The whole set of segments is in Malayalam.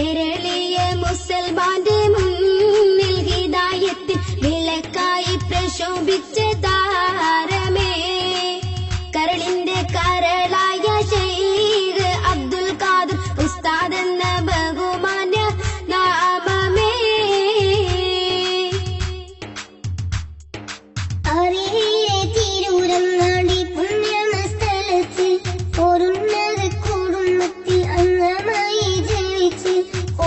കേരളീയ മുസൽമാന്റെ മുന്നിൽ ഹിദായത്തിൽ വിളക്കായി പ്രശോഭിച്ച താരമേ കരളിന്റെ കരളായ ശൈഖ് അബ്ദുൽ ഖാദിർ ഉസ്താദ് എന്ന ബഹുമാന്യ നാമമേ തിരൂരങ്ങാടി പുണ്യമസ്ഥലത്ത് ഓരുന്നത് കുടുംബത്തിൽ അംഗമായി ജനിച്ച്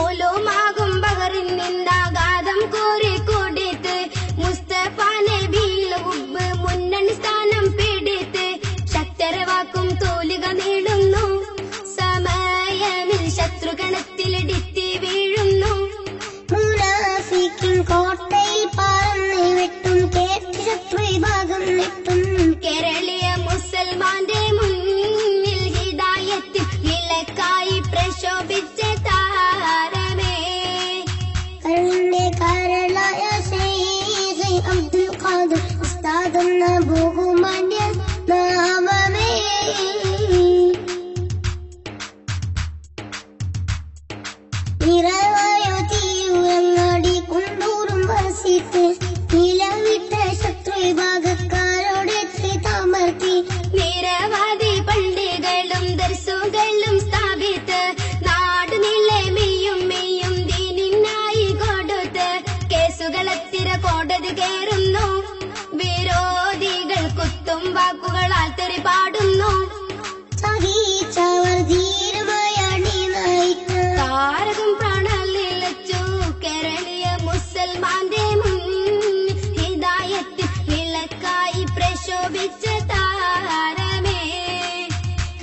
ഓലോമാകും ബഹറിൽ നിന്നാഘാതം കോരി കൊടുത്ത് മുസ്തഫ നബിയിൽ ഹുബ്ബ് മുന്നണി സ്ഥാനം പിടിത്ത് ശക്തരവാക്കും തോലുക നേടുന്നു സമയമിൽ ശത്രുഗണത്തിലിടിത്തി വീഴുന്നു മുനാഫിക്കിൻ കോട്ടയിൽ പറന്ന് വെട്ടും കേട്ട് ശത്രു വിഭാഗം നെട്ടും കേരളീയ മുസൽമാന്റെ മുന്നിൽ ഹിദായത്തിൽ വിളക്കായി പ്രശോഭിച്ച താരമേ കരളിന്റെ കരളായ ശൈഖ് അബ്ദുൽ ഖാദിർ ഉസ്താദ് എന്ന ബഹുമാന്യ നാമമേ നിറവായോ തിരൂരങ്ങാടി കൊണ്ടൂറും വസിത്ത് നിലവിട്ട ശത്രു വിഭാഗക്കാരോട് തമർത്തി നിരവധി പള്ളികളും ദർസുകളും സ്ഥാപിത്ത് നാട് നീളെ മെയ്യും ദീനിനായി കൊടുത്ത് കേസുകളെത്തിര കോടതി കയറുന്നു വിരോധികൾ കുത്തും വാക്കുകളാൽ തെറി പാടുന്നു സഹിച്ചവർ ധീരമായ അണിനയിച്ച് താരകം പ്രാണലിലച്ചു കേരളീയ മുസൽമാന്റെ മുന്നിൽ ഹിദായത്തിൽ വിളക്കായി പ്രശോഭിച്ച താരമേ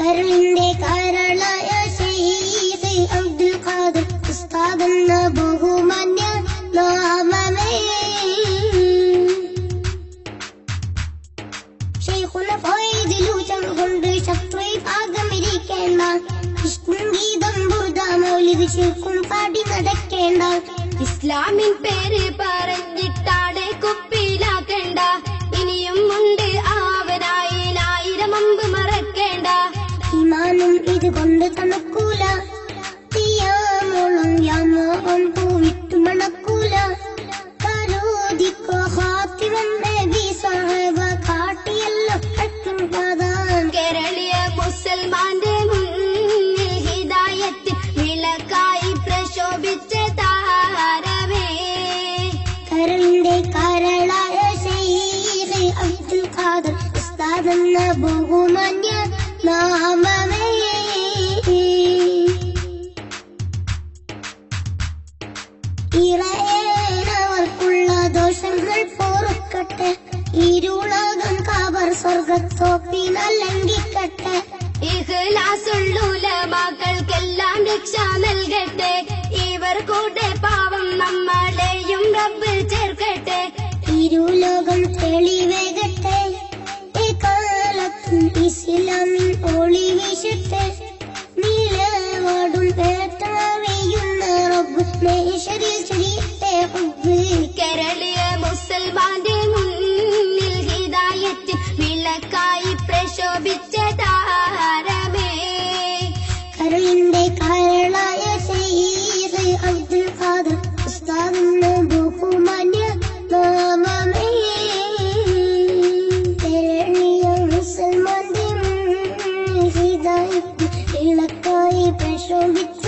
കരളിന്റെ കരളായ ശൈഖ് അബ്ദുൽ ഖാദിർ ഉസ്താദ് എന്ന ബഹുമാന്യ നാമമേ ശൈഖുന ഫൈദിലൂറ്റം കൊണ്ട് ശത്രു വിഭാഗമിരിക്കേണ്ട കൃഷ്ണൻ ഗീതം ബുർദ മൗലിദ് ശിർക്കും പാടി നടക്കേണ്ട ഇസ്ലാമിൻ പേര് പറഞ്ഞിട്ടാടെ കുപ്പിയിലാക്കണ്ട ഇനിയും ഉണ്ട് ആവനായി 1000 അമ്പ് മറക്കേണ്ട ഈമാനും ഇതുകൊണ്ട് തണുക്കൂല തീയാമോളം യാമോഹം പൂവിട്ടു മണക്കൂല കരോദിക്കോ ഹാത്തിമൻ നബി സാഹിബ കാട്ടിയല്ലോ ഹക്കും പാതാൻ കേരളീയ മുസൽമാന്റെ മുന്നിൽ ഹിദായത്തിൽ വിളക്കായി പ്രശോഭിച്ച താരമേ കരളിന്റെ കരളായ ശൈഖ് അബ്ദുൽ ഖാദിർ ഉസ്താദ് എന്ന ബഹുമാന്യ നാമമേ ഇറയേനവർക്കുള്ള ദോഷങ്ങൾ പൊറുക്കട്ടെ ഇരുളകം കബർ സ്വർഗത്തോപ്പിനാൽ ലംഘിക്കട്ടെ ഇഖ്ലാസുള്ളുലമാക്കൾക്കെല്ലാം രക്ഷ നൽകട്ടെ ഇവർ കൂടെ പാവം നമ്മളെയും റബ്ബ് ചേർക്കട്ടെ ഇരുലോകം തെളിവേകട്ടെ എക്കാലത്തും ഇസ്ലാമിൻ ഒളി വീശട്ടെ നിലവാടും പേട്ടറിയുന്ന റബ്ബ് മേശരിൽ ചൊരിയട്ടെ ഹുബ്ബ് കേരളീയ മുസൽമാന്റെ മുന്നിൽ ഹിദായത്തിൽ വിളക്കായി പ്രശോഭിച്ച താരമേ കരളിന്റെ കരളായ ശൈഖ് അബ്ദുൽ ഖാദിർ ഉസ്താദ് എന്ന ബഹുമാന്യ നാമമേ കേരളീയ മുസൽമാന്റെ മുന്നിൽ ഹിദായത്തിൽ വിളക്കായി പ്രശോഭിച്ച